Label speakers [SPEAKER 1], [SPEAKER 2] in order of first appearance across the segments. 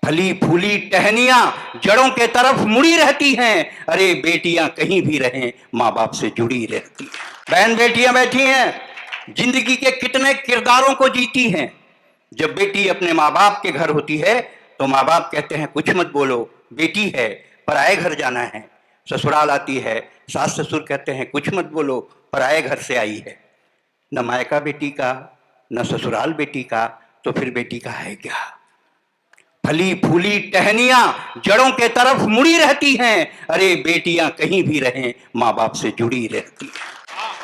[SPEAKER 1] फली फूली टहनियां जड़ों के तरफ मुड़ी रहती हैं। अरे बेटियां कहीं भी रहें माँ बाप से जुड़ी रहती हैं। बहन बेटियां बैठी हैं, जिंदगी के कितने किरदारों को जीती हैं। जब बेटी अपने माँ बाप के घर होती है तो माँ बाप कहते हैं कुछ मत बोलो, बेटी है, पराए घर जाना है। ससुराल आती है, सास ससुर कहते हैं कुछ मत बोलो, पराए घर से आई है। न मायका बेटी का न ससुराल बेटी का, तो फिर बेटी का है क्या। फली फूली टहनियां जड़ों के तरफ मुड़ी रहती हैं। अरे बेटियां कहीं भी रहें माँ बाप से जुड़ी रहती हैं।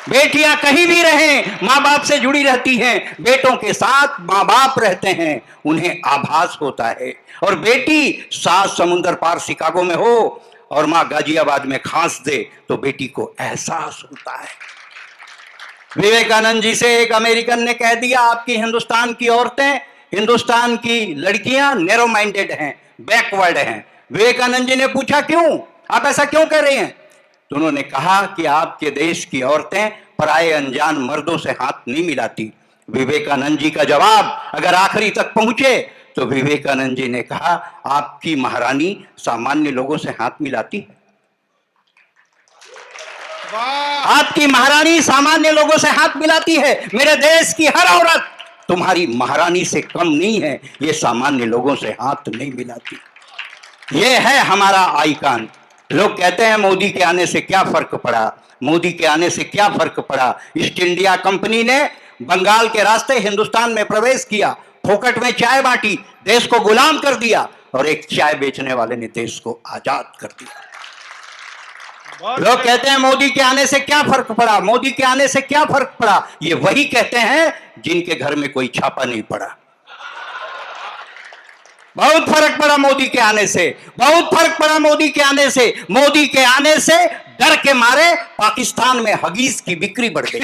[SPEAKER 1] बेटियां कहीं भी रहें माँ बाप से जुड़ी रहती हैं। बेटों के साथ माँ बाप रहते हैं, उन्हें आभास होता है। और बेटी सात समुंदर पार शिकागो में हो और माँ गाजियाबाद में खांस दे तो बेटी को एहसास होता है। विवेकानंद जी से एक अमेरिकन ने कह दिया, आपकी हिंदुस्तान की औरतें, हिंदुस्तान की लड़कियां नैरो माइंडेड हैं, बैकवर्ड हैं। विवेकानंद जी ने पूछा क्यों, आप ऐसा क्यों कह रहे हैं। तो उन्होंने कहा कि आपके देश की औरतें पराये अनजान मर्दों से हाथ नहीं मिलाती। विवेकानंद जी का जवाब अगर आखिरी तक पहुंचे तो विवेकानंद जी ने कहा, आपकी महारानी सामान्य लोगों से हाथ मिलाती है। आपकी महारानी सामान्य लोगों से हाथ मिलाती है। मेरे देश की हर औरत तुम्हारी महारानी से कम नहीं है, ये सामान्य लोगों से हाथ नहीं मिलाती। ये है हमारा आइकन। लोग कहते हैं मोदी के आने से क्या फर्क पड़ा, मोदी के आने से क्या फर्क पड़ा। ईस्ट इंडिया कंपनी ने बंगाल के रास्ते हिंदुस्तान में प्रवेश किया, फोकट में चाय बांटी, देश को गुलाम कर दिया, और एक चाय बेचने वाले ने देश को आजाद कर दिया। लोग कहते हैं मोदी के आने से क्या फर्क पड़ा, मोदी के आने से क्या फर्क पड़ा। ये वही कहते हैं जिनके घर में कोई छापा नहीं पड़ा। बहुत फर्क पड़ा मोदी के आने से, बहुत फर्क पड़ा मोदी के आने से। मोदी के आने से डर के मारे पाकिस्तान में हगीज की बिक्री बढ़ गई।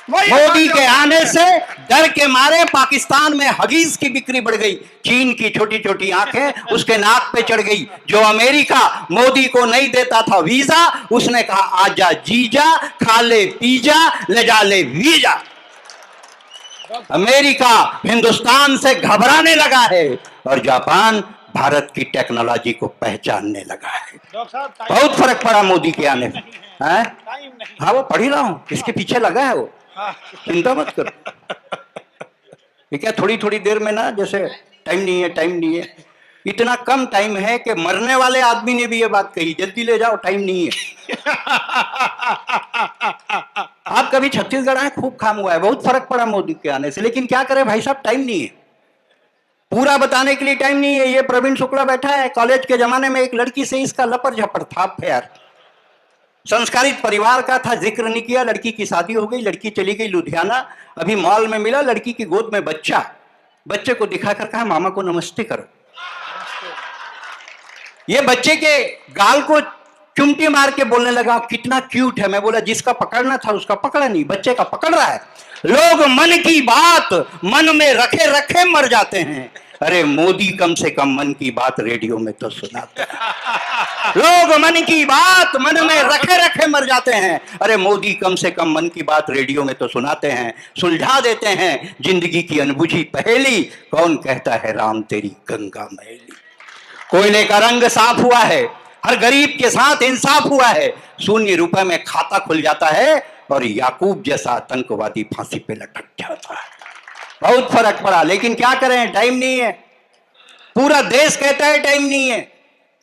[SPEAKER 1] मोदी के आने से डर के मारे पाकिस्तान में हगीज की बिक्री बढ़ गई। चीन की छोटी छोटी आंखें उसके नाक पे चढ़ गई। जो अमेरिका मोदी को नहीं देता था वीजा, उसने कहा आजा जीजा, खा ले पिज्जा, ले जा ले वीजा। अमेरिका हिंदुस्तान से घबराने लगा है और जापान भारत की टेक्नोलॉजी को पहचानने लगा है। बहुत फर्क पड़ा मोदी के आने में। हाँ वो पढ़ ही रहा हूं, इसके पीछे लगा है वो, चिंता मत करो। ये क्या थोड़ी थोड़ी देर में ना, जैसे टाइम नहीं है, टाइम नहीं है। इतना कम टाइम है कि मरने वाले आदमी ने भी ये बात कही, जल्दी ले जाओ टाइम नहीं है। आप कभी छत्तीसगढ़ आए, खूब काम हुआ है, बहुत फर्क पड़ा मोदी के आने से। लेकिन क्या करें भाई साहब, टाइम नहीं है, पूरा बताने के लिए टाइम नहीं है। ये प्रवीण शुक्ला बैठा है, कॉलेज के जमाने में एक लड़की से इसका लपर झपड़ था, अफेयर। संस्कारित परिवार का था, जिक्र नहीं किया। लड़की की शादी हो गई, लड़की चली गई लुधियाना। अभी मॉल में मिला, लड़की की गोद में बच्चा, बच्चे को दिखाकर कहा मामा को नमस्ते करो। ये बच्चे के गाल को चुमटी मार के बोलने लगा कितना क्यूट है। मैं बोला जिसका पकड़ना था उसका पकड़ा नहीं, बच्चे का पकड़ रहा है। लोग मन की बात मन में रखे रखे मर जाते हैं। अरे मोदी कम से कम मन की बात रेडियो में तो सुनाते हैं। लोग मन की बात मन में रखे रखे मर जाते हैं। अरे मोदी कम से कम मन की बात रेडियो में तो सुनाते हैं, सुलझा देते हैं जिंदगी की अनबुझी पहेली। कौन कहता है राम तेरी गंगा मैली। कोयले का रंग साफ हुआ है, हर गरीब के साथ इंसाफ हुआ है। शून्य रुपए में खाता खुल जाता है और याकूब जैसा आतंकवादी फांसी पे लटक जाता है। बहुत फर्क पड़ा, लेकिन क्या करें, टाइम नहीं है। पूरा देश कहता है टाइम नहीं है।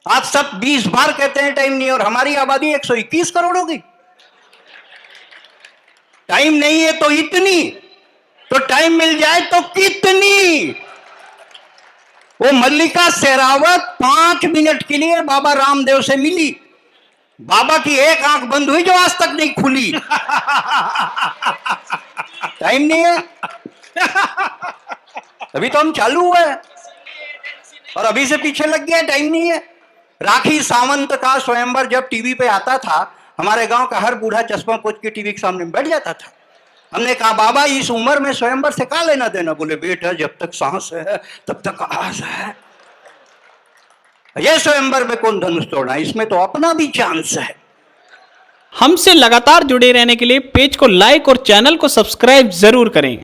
[SPEAKER 1] आप सब 20 बार कहते हैं टाइम नहीं है, और हमारी आबादी 121 करोड़ होगी। टाइम नहीं है तो इतनी, तो टाइम मिल जाए तो कितनी। वो मल्लिका शेरावत 5 मिनट के लिए बाबा रामदेव से मिली। बाबा की एक आंख बंद हुई जो आज तक नहीं खुली। टाइम नहीं है। अभी तो हम चालू हुए और अभी से पीछे लग गया, टाइम नहीं है। राखी सावंत का स्वयंवर जब टीवी पे आता था, हमारे गांव का हर बूढ़ा चश्मा पोंछ के टीवी के सामने बैठ जाता था। हमने कहा बाबा इस उम्र में स्वयंवर से क्या लेना देना। बोले बेटा जब तक सांस है तब तक आस है। ये स्वयंवर में कौन धनुष तोड़ना, इसमें तो अपना भी चांस है।
[SPEAKER 2] हमसे लगातार जुड़े रहने के लिए पेज को लाइक और चैनल को सब्सक्राइब जरूर करें।